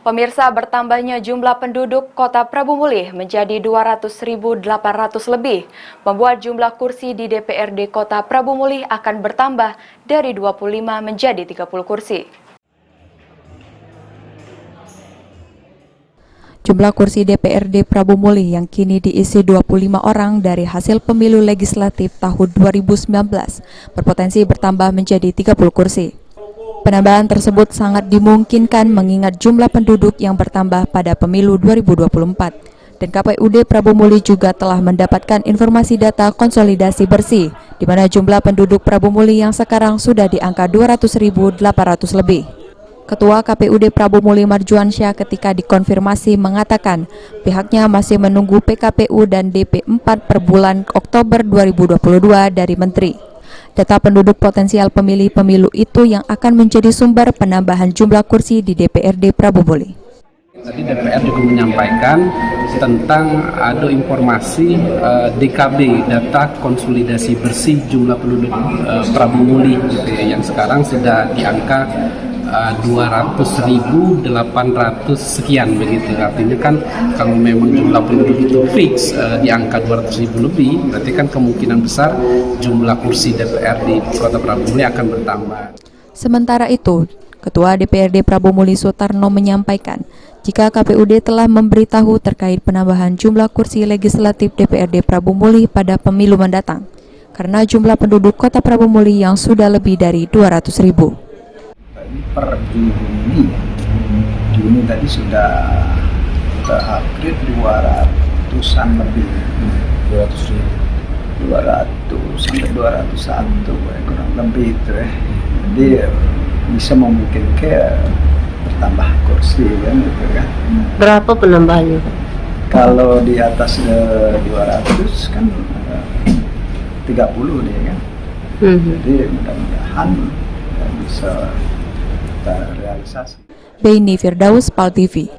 Pemirsa, bertambahnya jumlah penduduk Kota Prabu Mulih menjadi 200.800 lebih, membuat jumlah kursi di DPRD Kota Prabu Mulih akan bertambah dari 25 menjadi 30 kursi. Jumlah kursi DPRD Prabu Mulih yang kini diisi 25 orang dari hasil pemilu legislatif tahun 2019 berpotensi bertambah menjadi 30 kursi. Penambahan tersebut sangat dimungkinkan mengingat jumlah penduduk yang bertambah pada pemilu 2024. Dan KPUD Prabu Mulih juga telah mendapatkan informasi data konsolidasi bersih, di mana jumlah penduduk Prabu Mulih yang sekarang sudah di angka 200.800 lebih. Ketua KPUD Prabu Mulih Marjuansyah ketika dikonfirmasi mengatakan pihaknya masih menunggu PKPU dan DP 4 per bulan Oktober 2022 dari Menteri. Data penduduk potensial pemilih pemilu itu yang akan menjadi sumber penambahan jumlah kursi di DPRD Prabu Mulih. Tadi DPR juga menyampaikan tentang ada informasi DKB, data konsolidasi bersih jumlah penduduk Prabu Mulih gitu ya, yang sekarang sudah di angka 200.800 sekian begitu. Artinya kan kalau memang jumlah penduduk itu fix di angka 200.000 lebih, berarti kan kemungkinan besar jumlah kursi DPR di Kota Prabu Mulih akan bertambah. Sementara itu, Ketua DPRD Prabu Mulih Sutarno menyampaikan jika KPUD telah memberitahu terkait penambahan jumlah kursi legislatif DPRD Prabu Mulih pada pemilu mendatang, karena jumlah penduduk Kota Prabu Mulih yang sudah lebih dari 200.000. Per Juni tadi sudah upgrade 200-an lebih, 200 sampai 201 kurang lebih itu ya. Jadi bisa memungkinkan bertambah kursi kan gitu kan. Berapa penambahannya? Kalau di atas 200 kan 30 nih kan. Jadi mudah-mudahan bisa realisasi. Beni Firdaus, PAL TV.